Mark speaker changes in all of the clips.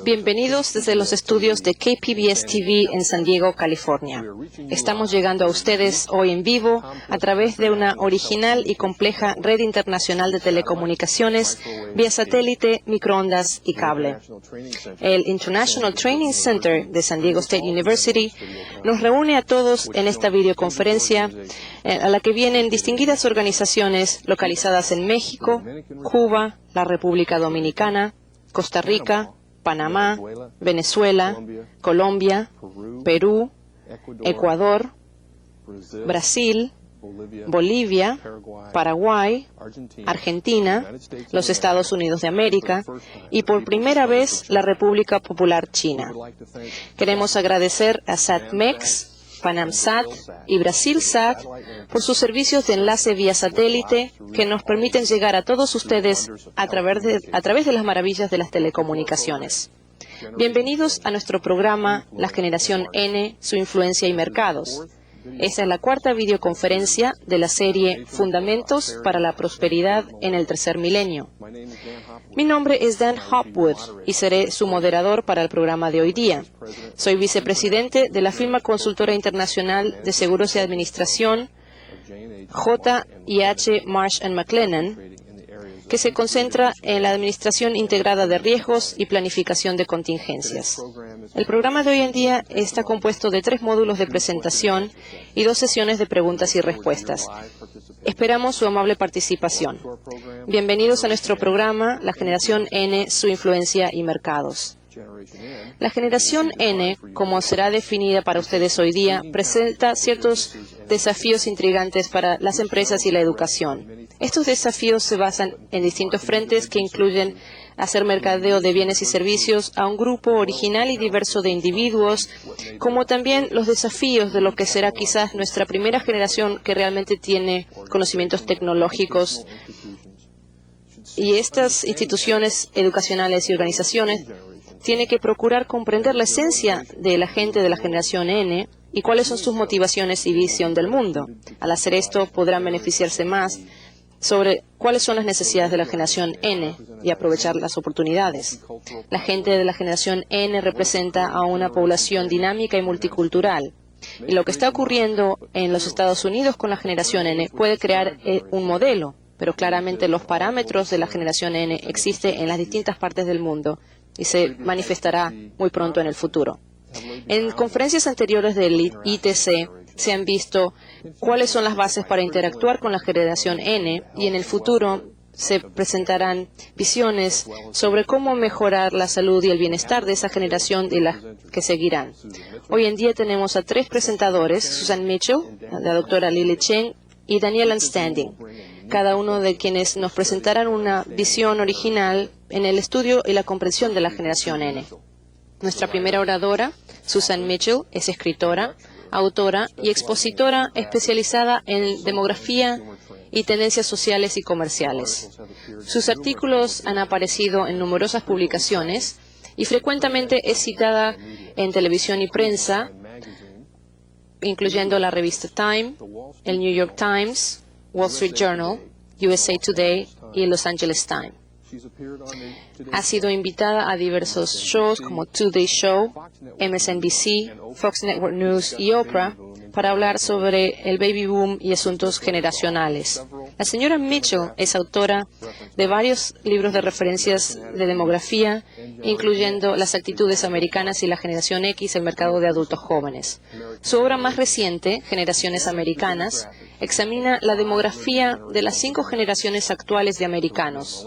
Speaker 1: Bienvenidos desde los estudios de KPBS TV en San Diego, California. Estamos llegando a ustedes hoy en vivo a través de una original y compleja red internacional de telecomunicaciones vía satélite, microondas y cable. El International Training Center de San Diego State University nos reúne a todos en esta videoconferencia a la que vienen distinguidas organizaciones localizadas en México, Cuba, la República Dominicana, Costa Rica, Panamá, Venezuela, Colombia, Perú, Ecuador, Brasil, Bolivia, Paraguay, Argentina, los Estados Unidos de América y por primera vez la República Popular China. Queremos agradecer a SatMex, PanamSat y BrasilSat por sus servicios de enlace vía satélite que nos permiten llegar a todos ustedes a través de las maravillas de las telecomunicaciones. Bienvenidos a nuestro programa La Generación N, su influencia y mercados. Esta es la cuarta videoconferencia de la serie Fundamentos para la Prosperidad en el Tercer Milenio. Mi nombre es Dan Hopwood y seré su moderador para el programa de hoy día. Soy vicepresidente de la firma consultora internacional de seguros y administración J&H Marsh & McLennan, que se concentra en la administración integrada de riesgos y planificación de contingencias. El programa de hoy en día está compuesto de 3 módulos de presentación y 2 sesiones de preguntas y respuestas. Esperamos su amable participación. Bienvenidos a nuestro programa La Generación N, su influencia y mercados. La generación N, como será definida para ustedes hoy día, presenta ciertos desafíos intrigantes para las empresas y la educación. Estos desafíos se basan en distintos frentes que incluyen hacer mercadeo de bienes y servicios a un grupo original y diverso de individuos, como también los desafíos de lo que será quizás nuestra primera generación que realmente tiene conocimientos tecnológicos. Y estas instituciones educacionales y organizaciones tiene que procurar comprender la esencia de la gente de la generación N y cuáles son sus motivaciones y visión del mundo. Al hacer esto, podrán beneficiarse más sobre cuáles son las necesidades de la generación N y aprovechar las oportunidades. La gente de la generación N representa a una población dinámica y multicultural. Y lo que está ocurriendo en los Estados Unidos con la generación N puede crear un modelo, pero claramente los parámetros de la generación N existen en las distintas partes del mundo y se manifestará muy pronto en el futuro. En conferencias anteriores del ITC se han visto cuáles son las bases para interactuar con la generación N y en el futuro se presentarán visiones sobre cómo mejorar la salud y el bienestar de esa generación y las que seguirán. Hoy en día tenemos a 3 presentadores, Susan Mitchell, la doctora Lily Cheng y Daniel Standing, cada uno de quienes nos presentarán una visión original en el estudio y la comprensión de la generación N. Nuestra primera oradora, Susan Mitchell, es escritora, autora y expositora especializada en demografía y tendencias sociales y comerciales. Sus artículos han aparecido en numerosas publicaciones y frecuentemente es citada en televisión y prensa, incluyendo la revista Time, el New York Times, Wall Street Journal, USA Today y Los Angeles Times. Ha sido invitada a diversos shows como Today Show, MSNBC, Fox Network News y Oprah para hablar sobre el baby boom y asuntos generacionales. La señora Mitchell es autora de varios libros de referencias de demografía, incluyendo Las actitudes americanas y la generación X, el mercado de adultos jóvenes. Su obra más reciente, Generaciones Americanas, examina la demografía de las 5 generaciones actuales de americanos: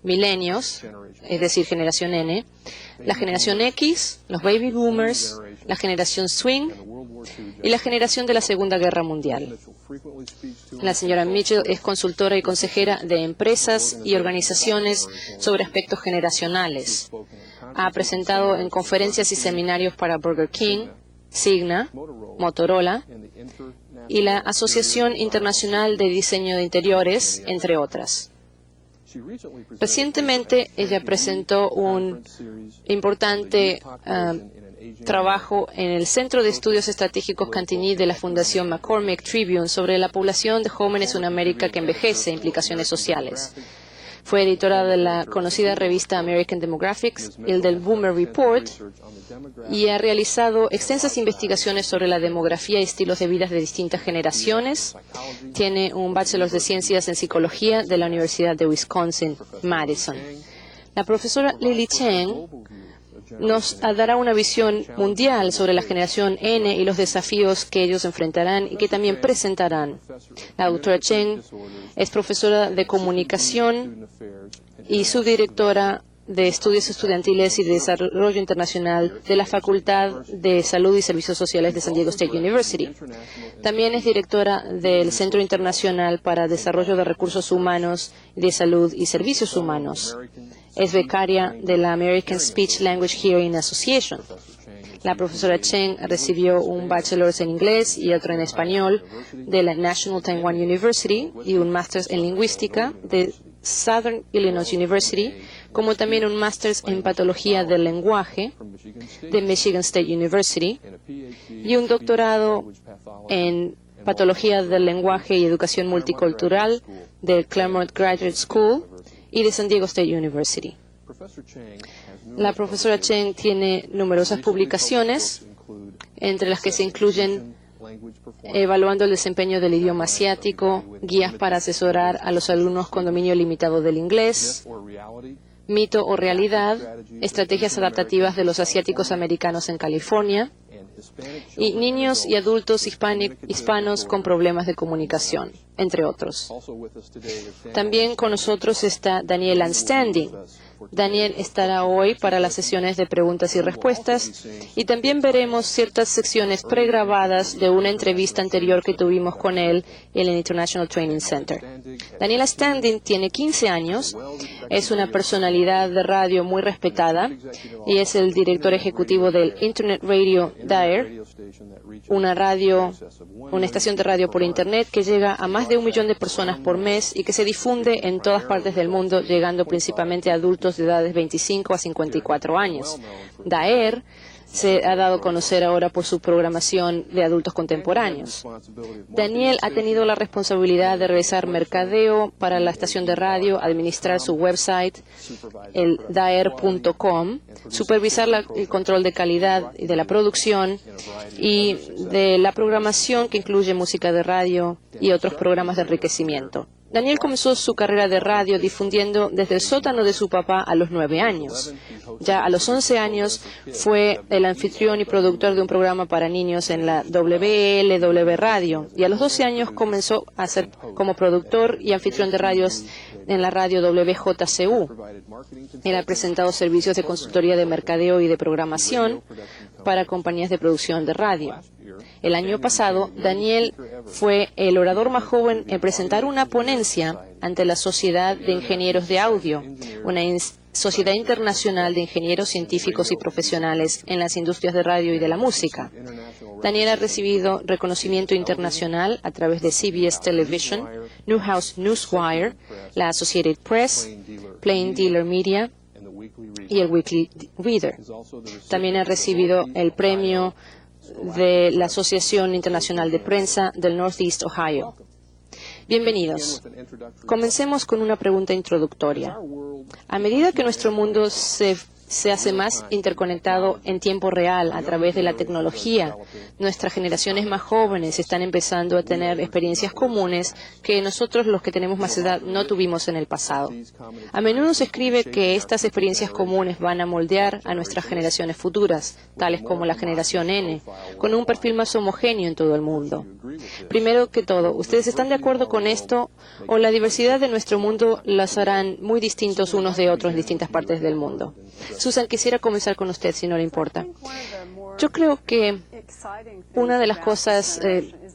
Speaker 1: milenios, es decir, generación N, la generación X, los baby boomers, la generación swing y la generación de la Segunda Guerra Mundial. La señora Mitchell es consultora y consejera de empresas y organizaciones sobre aspectos generacionales. ha presentado en conferencias y seminarios para Burger King, Cigna, Motorola y la Asociación Internacional de Diseño de Interiores, entre otras. Recientemente, ella presentó un importante trabajo en el Centro de Estudios Estratégicos Cantigny de la Fundación McCormick Tribune sobre la población de jóvenes en América que envejece e implicaciones sociales. Fue editora de la conocida revista American Demographics y el del Boomer Report, y ha realizado extensas investigaciones sobre la demografía y estilos de vida de distintas generaciones. Tiene un Bachelor de Ciencias en Psicología de la Universidad de Wisconsin-Madison. La profesora Lily Cheng nos dará una visión mundial sobre la generación N y los desafíos que ellos enfrentarán y que también presentarán. La doctora Cheng es profesora de comunicación y subdirectora de Estudios Estudiantiles y de Desarrollo Internacional de la Facultad de Salud y Servicios Sociales de San Diego State University. También es directora del Centro Internacional para Desarrollo de Recursos Humanos, de Salud y Servicios Humanos. Es becaria de la American Speech Language Hearing Association. La profesora Cheng recibió un bachelor en inglés y otro en español de la National Taiwan University y un máster en lingüística de Southern Illinois University, como también un máster en patología del lenguaje de Michigan State University y un doctorado en patología del lenguaje y educación multicultural de Claremont Graduate School y de San Diego State University. La profesora Cheng tiene numerosas publicaciones, entre las que se incluyen Evaluando el desempeño del idioma asiático, guías para asesorar a los alumnos con dominio limitado del inglés, Mito o realidad, estrategias adaptativas de los asiáticos americanos en California, y niños y adultos hispanos con problemas de comunicación, entre otros. También con nosotros está Daniel Anstanding. Daniel estará hoy para las sesiones de preguntas y respuestas, y también veremos ciertas secciones pregrabadas de una entrevista anterior que tuvimos con él en el International Training Center. Daniel Anstanding tiene 15 años, es una personalidad de radio muy respetada y es el director ejecutivo del Internet Radio Dare, una estación de radio por Internet que llega a más de 1 millón de personas por mes y que se difunde en todas partes del mundo, llegando principalmente a adultos de edades 25 a 54 años. Dare se ha dado a conocer ahora por su programación de adultos contemporáneos. Daniel ha tenido la responsabilidad de realizar mercadeo para la estación de radio, administrar su website, el daer.com, supervisar el control de calidad y de la producción y de la programación que incluye música de radio y otros programas de enriquecimiento. Daniel comenzó su carrera de radio difundiendo desde el sótano de su papá a los 9 años. Ya a los 11 años fue el anfitrión y productor de un programa para niños en la WLW Radio, y a los 12 años comenzó a ser como productor y anfitrión de radios en la radio WJCU. Él ha presentado servicios de consultoría de mercadeo y de programación para compañías de producción de radio. El año pasado, Daniel fue el orador más joven en presentar una ponencia ante la Sociedad de Ingenieros de Audio, una sociedad internacional de ingenieros científicos y profesionales en las industrias de radio y de la música. Daniel ha recibido reconocimiento internacional a través de CBS Television, Newhouse Newswire, la Associated Press, Plain Dealer Media y el Weekly Reader. También ha recibido el premio de la Asociación Internacional de Prensa del Northeast Ohio. Bienvenidos. Comencemos con una pregunta introductoria. A medida que nuestro mundo se hace más interconectado en tiempo real a través de la tecnología, nuestras generaciones más jóvenes están empezando a tener experiencias comunes que nosotros, los que tenemos más edad, no tuvimos en el pasado. A menudo se escribe que estas experiencias comunes van a moldear a nuestras generaciones futuras, tales como la generación N, con un perfil más homogéneo en todo el mundo. Primero que todo, ¿ustedes están de acuerdo con esto o la diversidad de nuestro mundo las harán muy distintos unos de otros en distintas partes del mundo? Susan, quisiera comenzar con usted, si no le importa. Yo creo que una de las cosas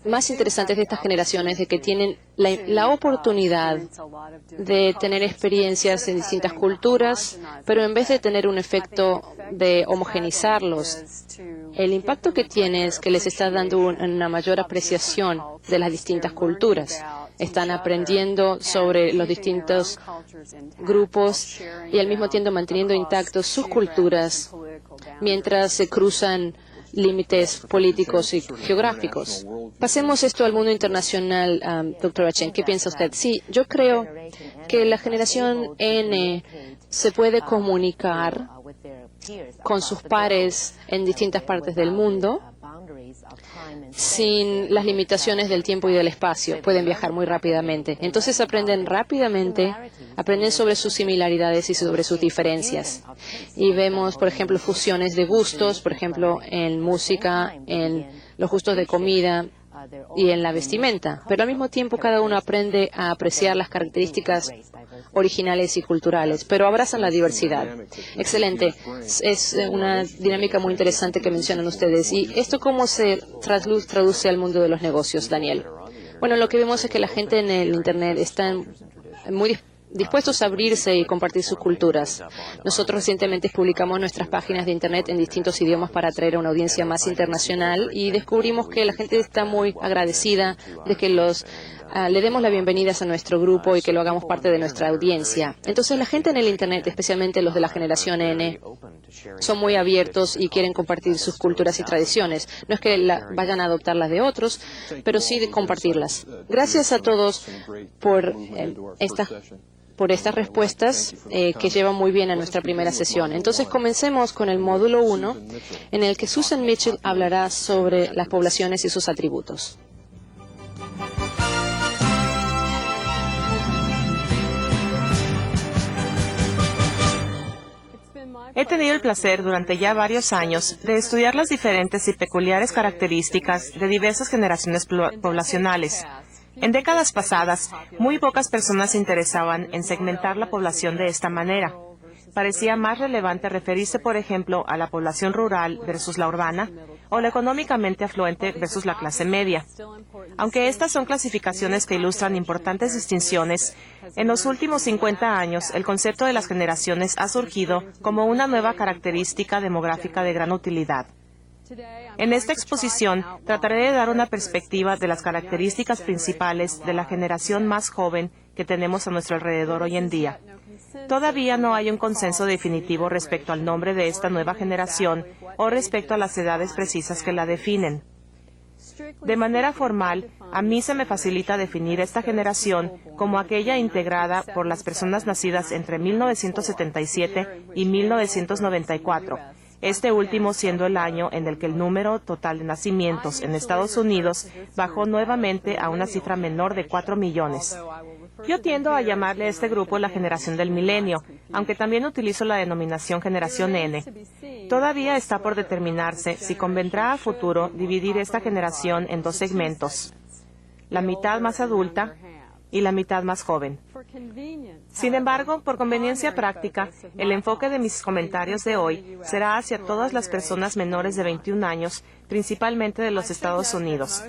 Speaker 1: más interesantes de estas generaciones de que tienen la oportunidad de tener experiencias en distintas culturas, pero en vez de tener un efecto de homogenizarlos, el impacto que tiene es que les está dando una mayor apreciación de las distintas culturas. Están aprendiendo sobre los distintos grupos y al mismo tiempo manteniendo intactos sus culturas mientras se cruzan límites políticos y geográficos. Pasemos esto al mundo internacional, doctora Chen. ¿Qué piensa usted? Sí, yo creo que la generación N se puede comunicar con sus pares en distintas partes del mundo sin las limitaciones del tiempo y del espacio. Pueden viajar muy rápidamente. Entonces aprenden rápidamente, aprenden sobre sus similaridades y sobre sus diferencias. Y vemos, por ejemplo, fusiones de gustos, por ejemplo, en música, en los gustos de comida y en la vestimenta. Pero al mismo tiempo cada uno aprende a apreciar las características originales y culturales, pero abrazan la diversidad. Excelente. Es una dinámica muy interesante que mencionan ustedes. ¿Y esto cómo se traduce al mundo de los negocios, Daniel? Bueno, lo que vemos es que la gente en el Internet está muy dispuestos a abrirse y compartir sus culturas. Nosotros recientemente publicamos nuestras páginas de Internet en distintos idiomas para atraer a una audiencia más internacional y descubrimos que la gente está muy agradecida de que le demos la bienvenida a nuestro grupo y que lo hagamos parte de nuestra audiencia. Entonces, la gente en el Internet, especialmente los de la generación N, son muy abiertos y quieren compartir sus culturas y tradiciones. No es que vayan a adoptar las de otros, pero sí de compartirlas. Gracias a todos por estas respuestas que llevan muy bien a nuestra primera sesión. Entonces, comencemos con el módulo 1, en el que Susan Mitchell hablará sobre las poblaciones y sus atributos.
Speaker 2: He tenido el placer durante ya varios años de estudiar las diferentes y peculiares características de diversas generaciones poblacionales. En décadas pasadas, muy pocas personas se interesaban en segmentar la población de esta manera. Parecía más relevante referirse, por ejemplo, a la población rural versus la urbana o la económicamente afluente versus la clase media. Aunque estas son clasificaciones que ilustran importantes distinciones, en los últimos 50 años el concepto de las generaciones ha surgido como una nueva característica demográfica de gran utilidad. En esta exposición trataré de dar una perspectiva de las características principales de la generación más joven que tenemos a nuestro alrededor hoy en día. Todavía no hay un consenso definitivo respecto al nombre de esta nueva generación o respecto a las edades precisas que la definen. De manera formal, a mí se me facilita definir esta generación como aquella integrada por las personas nacidas entre 1977 y 1994, este último siendo el año en el que el número total de nacimientos en Estados Unidos bajó nuevamente a una cifra menor de 4 millones. Yo tiendo a llamarle a este grupo la generación del milenio, aunque también utilizo la denominación generación N. Todavía está por determinarse si convendrá a futuro dividir esta generación en dos segmentos, la mitad más adulta y la mitad más joven. Sin embargo, por conveniencia práctica, el enfoque de mis comentarios de hoy será hacia todas las personas menores de 21 años, principalmente de los Estados Unidos.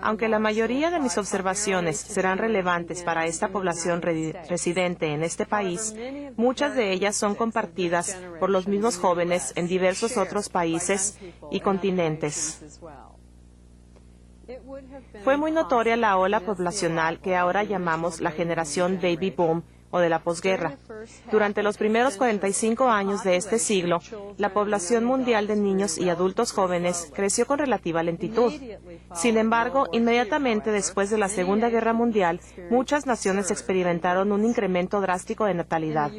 Speaker 2: Aunque la mayoría de mis observaciones serán relevantes para esta población residente en este país, muchas de ellas son compartidas por los mismos jóvenes en diversos otros países y continentes. Fue muy notoria la ola poblacional que ahora llamamos la generación Baby Boom o de la posguerra. Durante los primeros 45 años de este siglo, la población mundial de niños y adultos jóvenes creció con relativa lentitud. Sin embargo, inmediatamente después de la Segunda Guerra Mundial, muchas naciones experimentaron un incremento drástico de natalidad.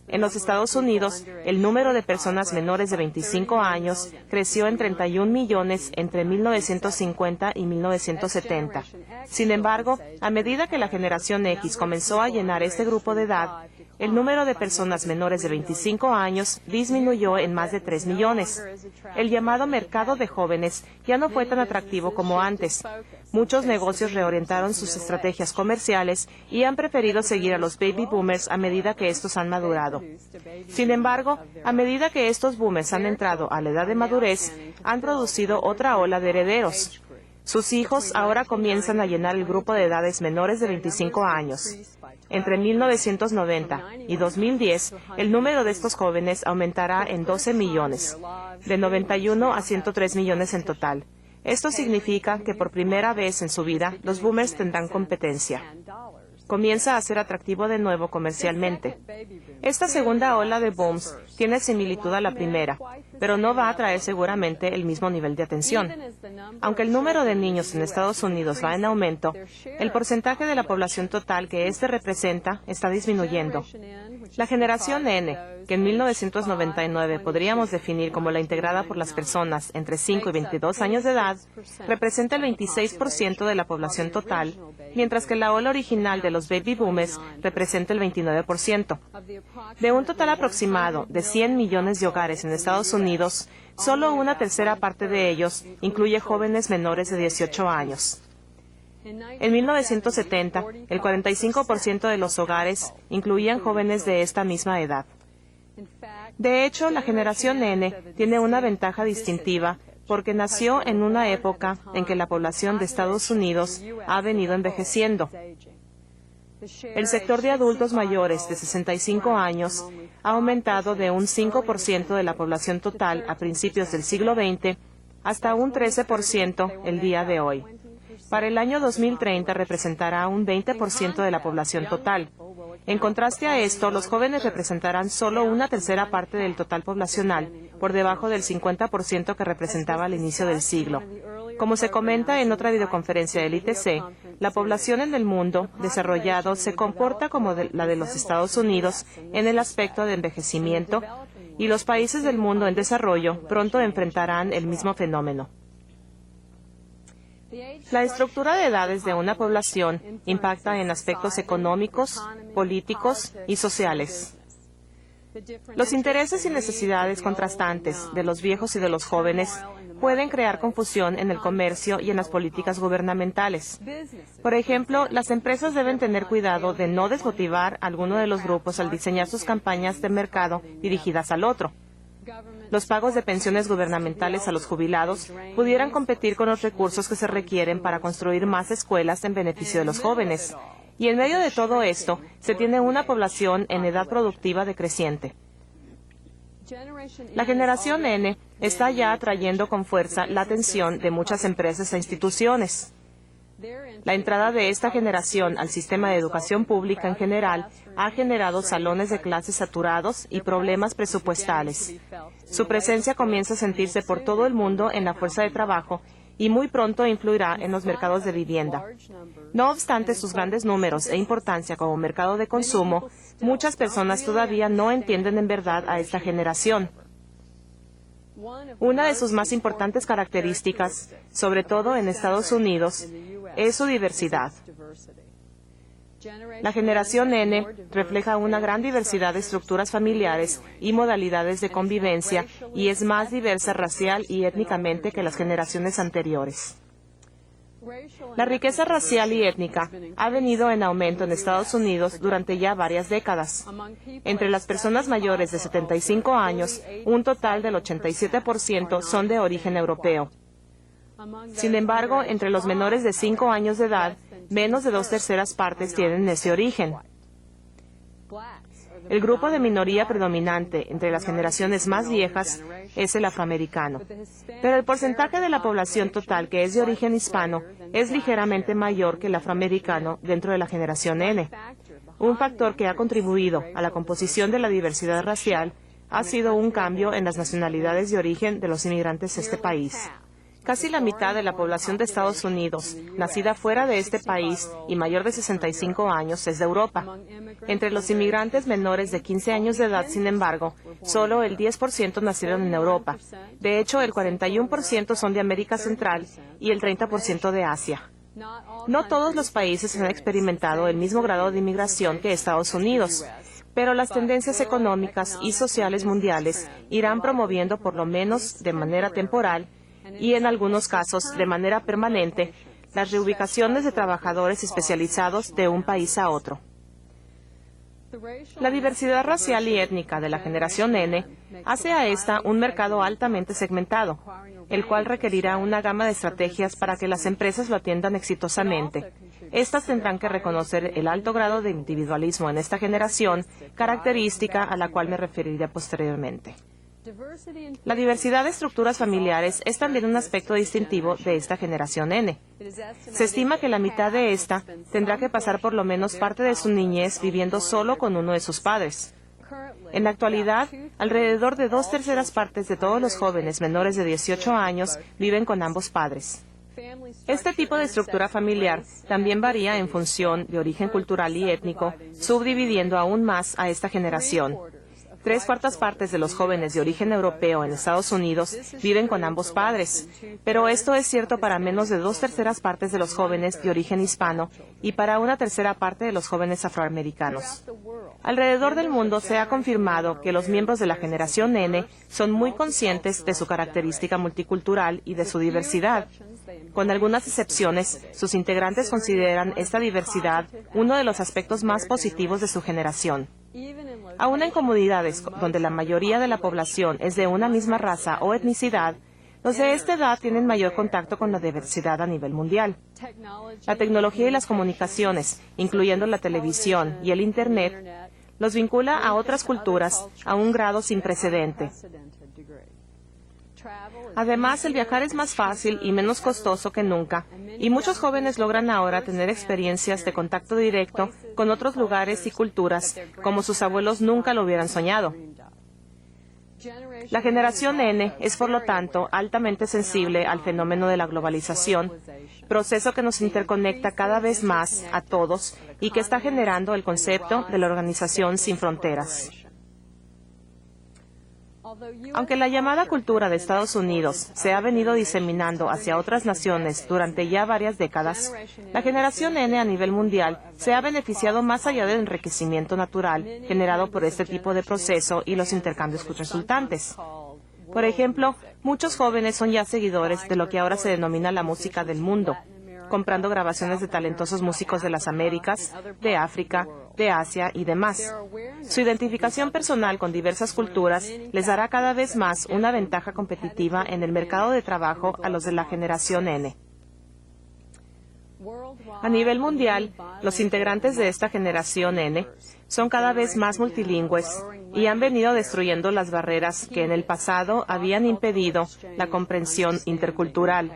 Speaker 2: En los Estados Unidos, el número de personas menores de 25 años creció en 31 millones entre 1950 y 1970. Sin embargo, a medida que la generación X comenzó a llenar este grupo de edad, el número de personas menores de 25 años disminuyó en más de 3 millones. El llamado mercado de jóvenes ya no fue tan atractivo como antes. Muchos negocios reorientaron sus estrategias comerciales y han preferido seguir a los baby boomers a medida que estos han madurado. Sin embargo, a medida que estos boomers han entrado a la edad de madurez, han producido otra ola de herederos. Sus hijos ahora comienzan a llenar el grupo de edades menores de 25 años. Entre 1990 y 2010, el número de estos jóvenes aumentará en 12 millones, de 91 a 103 millones en total. Esto significa que por primera vez en su vida, los boomers tendrán competencia. Comienza a ser atractivo de nuevo comercialmente. Esta segunda ola de booms tiene similitud a la primera, pero no va a traer seguramente el mismo nivel de atención. Aunque el número de niños en Estados Unidos va en aumento, el porcentaje de la población total que éste representa está disminuyendo. La generación N, que en 1999 podríamos definir como la integrada por las personas entre 5 y 22 años de edad, representa el 26% de la población total, mientras que la ola original de los baby boomers representa el 29%. De un total aproximado de 100 millones de hogares en Estados Unidos, solo una tercera parte de ellos incluye jóvenes menores de 18 años. En 1970, el 45% de los hogares incluían jóvenes de esta misma edad. De hecho, la generación N tiene una ventaja distintiva porque nació en una época en que la población de Estados Unidos ha venido envejeciendo. El sector de adultos mayores de 65 años ha aumentado de un 5% de la población total a principios del siglo XX hasta un 13% el día de hoy. Para el año 2030 representará un 20% de la población total. En contraste a esto, los jóvenes representarán solo una tercera parte del total poblacional, por debajo del 50% que representaba al inicio del siglo. Como se comenta en otra videoconferencia del ITC, la población en el mundo desarrollado se comporta como la de los Estados Unidos en el aspecto de envejecimiento, y los países del mundo en desarrollo pronto enfrentarán el mismo fenómeno. La estructura de edades de una población impacta en aspectos económicos, políticos y sociales. Los intereses y necesidades contrastantes de los viejos y de los jóvenes pueden crear confusión en el comercio y en las políticas gubernamentales. Por ejemplo, las empresas deben tener cuidado de no desmotivar a alguno de los grupos al diseñar sus campañas de mercado dirigidas al otro. Los pagos de pensiones gubernamentales a los jubilados pudieran competir con los recursos que se requieren para construir más escuelas en beneficio de los jóvenes. Y en medio de todo esto, se tiene una población en edad productiva decreciente. La generación N está ya atrayendo con fuerza la atención de muchas empresas e instituciones. La entrada de esta generación al sistema de educación pública en general ha generado salones de clases saturados y problemas presupuestales. Su presencia comienza a sentirse por todo el mundo en la fuerza de trabajo y muy pronto influirá en los mercados de vivienda. No obstante sus grandes números e importancia como mercado de consumo, muchas personas todavía no entienden en verdad a esta generación. Una de sus más importantes características, sobre todo en Estados Unidos, es su diversidad. La generación N refleja una gran diversidad de estructuras familiares y modalidades de convivencia y es más diversa racial y étnicamente que las generaciones anteriores. La riqueza racial y étnica ha venido en aumento en Estados Unidos durante ya varias décadas. Entre las personas mayores de 75 años, un total del 87% son de origen europeo. Sin embargo, entre los menores de 5 años de edad, menos de 2/3 partes tienen ese origen. El grupo de minoría predominante entre las generaciones más viejas es el afroamericano, pero el porcentaje de la población total que es de origen hispano es ligeramente mayor que el afroamericano dentro de la generación N. Un factor que ha contribuido a la composición de la diversidad racial ha sido un cambio en las nacionalidades de origen de los inmigrantes a este país. Casi la mitad de la población de Estados Unidos, nacida fuera de este país y mayor de 65 años, es de Europa. Entre los inmigrantes menores de 15 años de edad, sin embargo, solo el 10% nacieron en Europa. De hecho, el 41% son de América Central y el 30% de Asia. No todos los países han experimentado el mismo grado de inmigración que Estados Unidos, pero las tendencias económicas y sociales mundiales irán promoviendo por lo menos de manera temporal y en algunos casos de manera permanente las reubicaciones de trabajadores especializados de un país a otro. La diversidad racial y étnica de la generación N hace a esta un mercado altamente segmentado, el cual requerirá una gama de estrategias para que las empresas lo atiendan exitosamente. Estas tendrán que reconocer el alto grado de individualismo en esta generación, característica a la cual me referiré posteriormente. La diversidad de estructuras familiares es también un aspecto distintivo de esta generación N. Se estima que la mitad de esta tendrá que pasar por lo menos parte de su niñez viviendo solo con uno de sus padres. En la actualidad, alrededor de 2/3 partes de todos los jóvenes menores de 18 años viven con ambos padres. Este tipo de estructura familiar también varía en función de origen cultural y étnico, subdividiendo aún más a esta generación. 3/4 partes de los jóvenes de origen europeo en Estados Unidos viven con ambos padres, pero esto es cierto para menos de 2/3 partes de los jóvenes de origen hispano y para 1/3 parte de los jóvenes afroamericanos. Alrededor del mundo se ha confirmado que los miembros de la generación N son muy conscientes de su característica multicultural y de su diversidad. Con algunas excepciones, sus integrantes consideran esta diversidad uno de los aspectos más positivos de su generación. Aún en comunidades donde la mayoría de la población es de una misma raza o etnicidad, los de esta edad tienen mayor contacto con la diversidad a nivel mundial. La tecnología y las comunicaciones, incluyendo la televisión y el Internet, los vincula a otras culturas a un grado sin precedente. Además, el viajar es más fácil y menos costoso que nunca, y muchos jóvenes logran ahora tener experiencias de contacto directo con otros lugares y culturas, como sus abuelos nunca lo hubieran soñado. La generación N es, por lo tanto, altamente sensible al fenómeno de la globalización, proceso que nos interconecta cada vez más a todos y que está generando el concepto de la organización sin fronteras. Aunque la llamada cultura de Estados Unidos se ha venido diseminando hacia otras naciones durante ya varias décadas, la generación N a nivel mundial se ha beneficiado más allá del enriquecimiento natural generado por este tipo de proceso y los intercambios resultantes. Por ejemplo, muchos jóvenes son ya seguidores de lo que ahora se denomina la música del mundo, comprando grabaciones de talentosos músicos de las Américas, de África, de Asia y demás. Su identificación personal con diversas culturas les dará cada vez más una ventaja competitiva en el mercado de trabajo a los de la generación N. A nivel mundial, los integrantes de esta generación N son cada vez más multilingües y han venido destruyendo las barreras que en el pasado habían impedido la comprensión intercultural.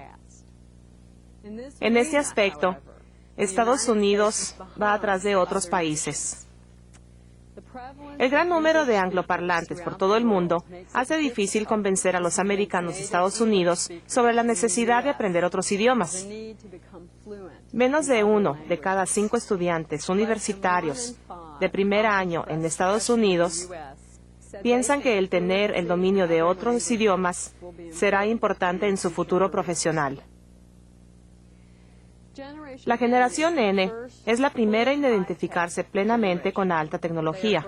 Speaker 2: En este aspecto, Estados Unidos va atrás de otros países. El gran número de angloparlantes por todo el mundo hace difícil convencer a los americanos de Estados Unidos sobre la necesidad de aprender otros idiomas. Menos de 1 de cada 5 estudiantes universitarios de primer año en Estados Unidos piensan que el tener el dominio de otros idiomas será importante en su futuro profesional. La generación N es la primera en identificarse plenamente con la alta tecnología.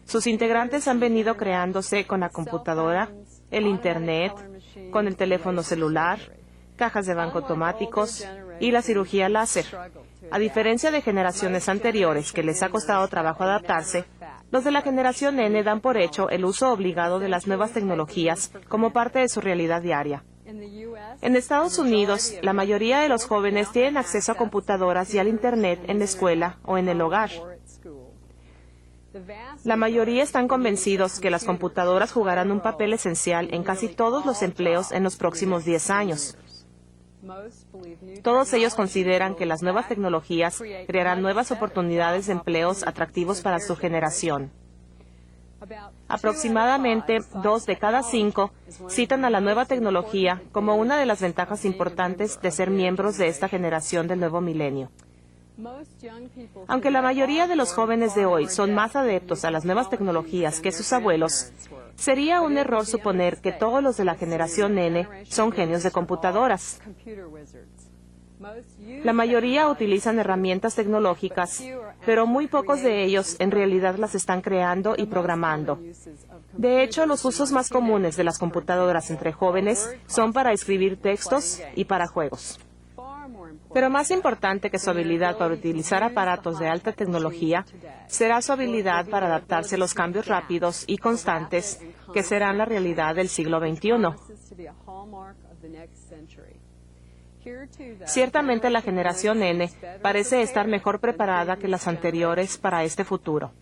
Speaker 2: Sus integrantes han venido creándose con la computadora, el Internet, con el teléfono celular, cajas de banco automáticos y la cirugía láser. A diferencia de generaciones anteriores que les ha costado trabajo adaptarse, los de la generación N dan por hecho el uso obligado de las nuevas tecnologías como parte de su realidad diaria. En Estados Unidos, la mayoría de los jóvenes tienen acceso a computadoras y al Internet en la escuela o en el hogar. La mayoría están convencidos que las computadoras jugarán un papel esencial en casi todos los empleos en los próximos 10 años. Todos ellos consideran que las nuevas tecnologías crearán nuevas oportunidades de empleos atractivos para su generación. Aproximadamente 2 de cada 5 citan a la nueva tecnología como una de las ventajas importantes de ser miembros de esta generación del nuevo milenio. Aunque la mayoría de los jóvenes de hoy son más adeptos a las nuevas tecnologías que sus abuelos, sería un error suponer que todos los de la generación N son genios de computadoras. La mayoría utilizan herramientas tecnológicas, pero muy pocos de ellos en realidad las están creando y programando. De hecho, los usos más comunes de las computadoras entre jóvenes son para escribir textos y para juegos. Pero más importante que su habilidad para utilizar aparatos de alta tecnología será su habilidad para adaptarse a los cambios rápidos y constantes que serán la realidad del siglo XXI. Ciertamente la generación N parece estar mejor preparada que las anteriores para este futuro.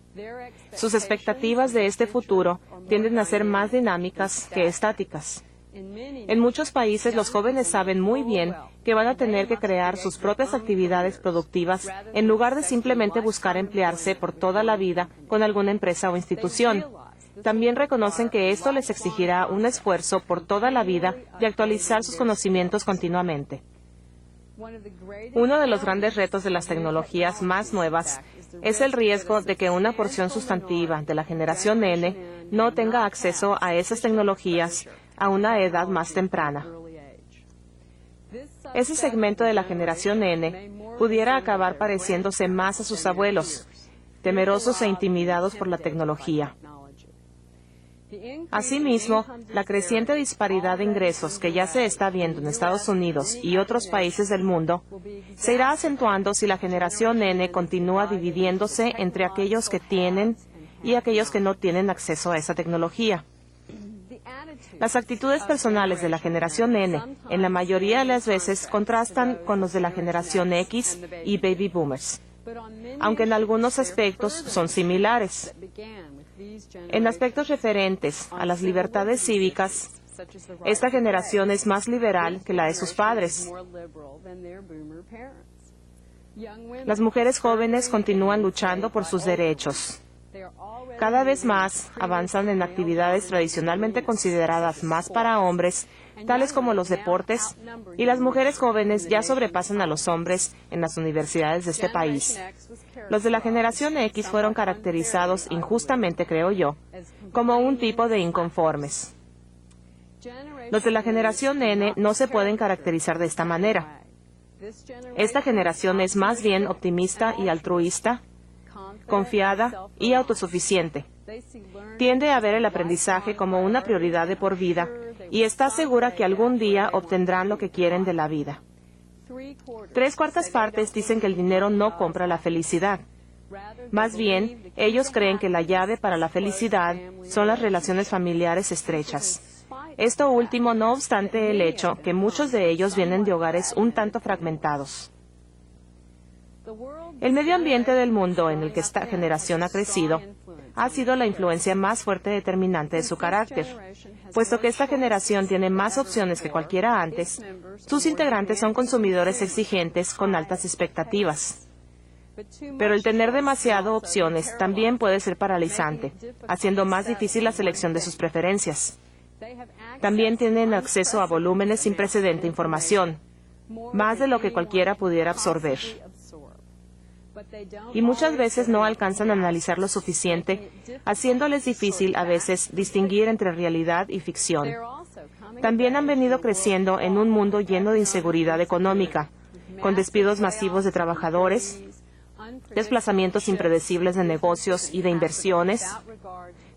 Speaker 2: Sus expectativas de este futuro tienden a ser más dinámicas que estáticas. En muchos países los jóvenes saben muy bien que van a tener que crear sus propias actividades productivas en lugar de simplemente buscar emplearse por toda la vida con alguna empresa o institución. También reconocen que esto les exigirá un esfuerzo por toda la vida de actualizar sus conocimientos continuamente. Uno de los grandes retos de las tecnologías más nuevas es el riesgo de que una porción sustantiva de la generación N no tenga acceso a esas tecnologías a una edad más temprana. Ese segmento de la generación N pudiera acabar pareciéndose más a sus abuelos, temerosos e intimidados por la tecnología. Asimismo, la creciente disparidad de ingresos que ya se está viendo en Estados Unidos y otros países del mundo se irá acentuando si la generación N continúa dividiéndose entre aquellos que tienen y aquellos que no tienen acceso a esa tecnología. Las actitudes personales de la generación N, en la mayoría de las veces, contrastan con los de la generación X y Baby Boomers, aunque en algunos aspectos son similares. En aspectos referentes a las libertades cívicas, esta generación es más liberal que la de sus padres. Las mujeres jóvenes continúan luchando por sus derechos. Cada vez más avanzan en actividades tradicionalmente consideradas más para hombres, tales como los deportes, y las mujeres jóvenes ya sobrepasan a los hombres en las universidades de este país. Los de la generación X fueron caracterizados injustamente, creo yo, como un tipo de inconformes. Los de la generación N no se pueden caracterizar de esta manera. Esta generación es más bien optimista y altruista, confiada y autosuficiente. Tiende a ver el aprendizaje como una prioridad de por vida y está segura que algún día obtendrán lo que quieren de la vida. 3/4 partes dicen que el dinero no compra la felicidad. Más bien, ellos creen que la llave para la felicidad son las relaciones familiares estrechas. Esto último no obstante el hecho que muchos de ellos vienen de hogares un tanto fragmentados. El medio ambiente del mundo en el que esta generación ha crecido ha sido la influencia más fuerte y determinante de su carácter. Puesto que esta generación tiene más opciones que cualquiera antes, sus integrantes son consumidores exigentes con altas expectativas. Pero el tener demasiadas opciones también puede ser paralizante, haciendo más difícil la selección de sus preferencias. También tienen acceso a volúmenes sin precedente de información, más de lo que cualquiera pudiera absorber. Y muchas veces no alcanzan a analizar lo suficiente, haciéndoles difícil a veces distinguir entre realidad y ficción. También han venido creciendo en un mundo lleno de inseguridad económica, con despidos masivos de trabajadores, desplazamientos impredecibles de negocios y de inversiones,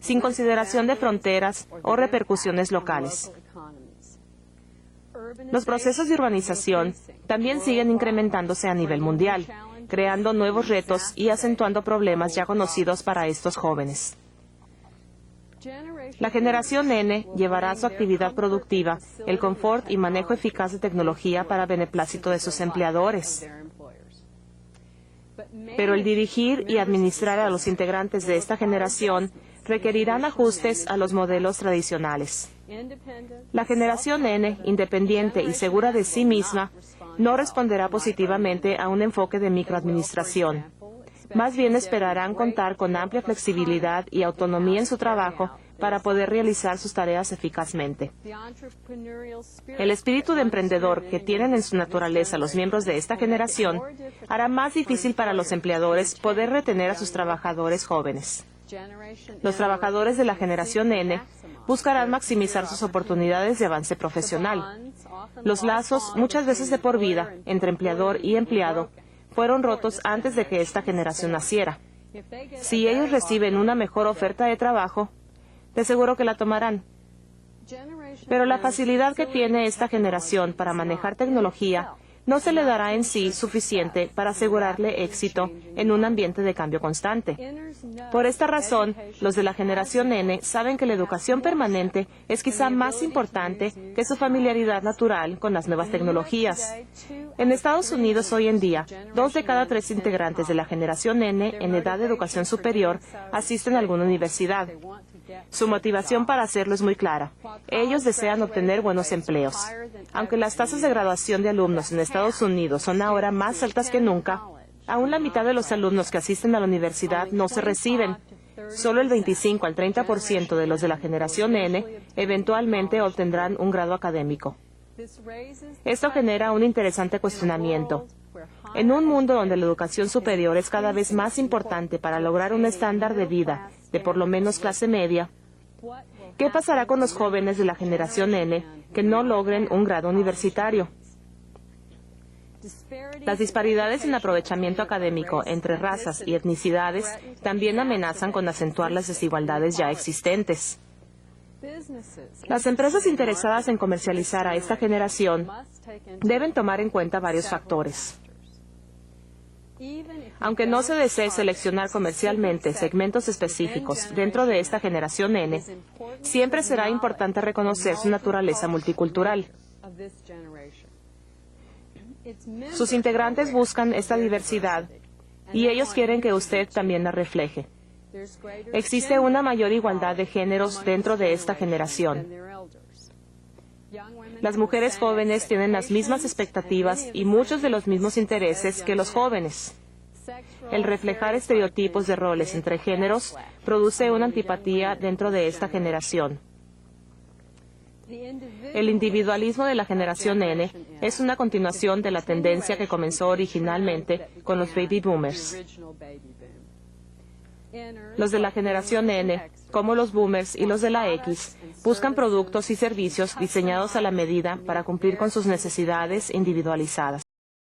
Speaker 2: sin consideración de fronteras o repercusiones locales. Los procesos de urbanización también siguen incrementándose a nivel mundial, creando nuevos retos y acentuando problemas ya conocidos para estos jóvenes. La generación N llevará a su actividad productiva el confort y manejo eficaz de tecnología para beneplácito de sus empleadores. Pero el dirigir y administrar a los integrantes de esta generación requerirán ajustes a los modelos tradicionales. La generación N, independiente y segura de sí misma, no responderá positivamente a un enfoque de microadministración. Más bien esperarán contar con amplia flexibilidad y autonomía en su trabajo para poder realizar sus tareas eficazmente. El espíritu de emprendedor que tienen en su naturaleza los miembros de esta generación hará más difícil para los empleadores poder retener a sus trabajadores jóvenes. Los trabajadores de la generación N buscarán maximizar sus oportunidades de avance profesional. Los lazos, muchas veces de por vida, entre empleador y empleado, fueron rotos antes de que esta generación naciera. Si ellos reciben una mejor oferta de trabajo, de seguro que la tomarán. Pero la facilidad que tiene esta generación para manejar tecnología no se le dará en sí suficiente para asegurarle éxito en un ambiente de cambio constante. Por esta razón, los de la generación N saben que la educación permanente es quizá más importante que su familiaridad natural con las nuevas tecnologías. En Estados Unidos hoy en día, 2 de cada 3 integrantes de la generación N en edad de educación superior asisten a alguna universidad. Su motivación para hacerlo es muy clara. Ellos desean obtener buenos empleos. Aunque las tasas de graduación de alumnos en Estados Unidos son ahora más altas que nunca, aún la mitad de los alumnos que asisten a la universidad no se reciben. Solo el 25 al 30% de los de la generación N eventualmente obtendrán un grado académico. Esto genera un interesante cuestionamiento. En un mundo donde la educación superior es cada vez más importante para lograr un estándar de vida de por lo menos clase media, ¿qué pasará con los jóvenes de la generación N que no logren un grado universitario? Las disparidades en aprovechamiento académico entre razas y etnicidades también amenazan con acentuar las desigualdades ya existentes. Las empresas interesadas en comercializar a esta generación deben tomar en cuenta varios factores. Aunque no se desee seleccionar comercialmente segmentos específicos dentro de esta generación N, siempre será importante reconocer su naturaleza multicultural. Sus integrantes buscan esta diversidad y ellos quieren que usted también la refleje. Existe una mayor igualdad de géneros dentro de esta generación. Las mujeres jóvenes tienen las mismas expectativas y muchos de los mismos intereses que los jóvenes. El reflejar estereotipos de roles entre géneros produce una antipatía dentro de esta generación. El individualismo de la generación N es una continuación de la tendencia que comenzó originalmente con los baby boomers. Los de la generación N, como los boomers y los de la X, buscan productos y servicios diseñados a la medida para cumplir con sus necesidades individualizadas.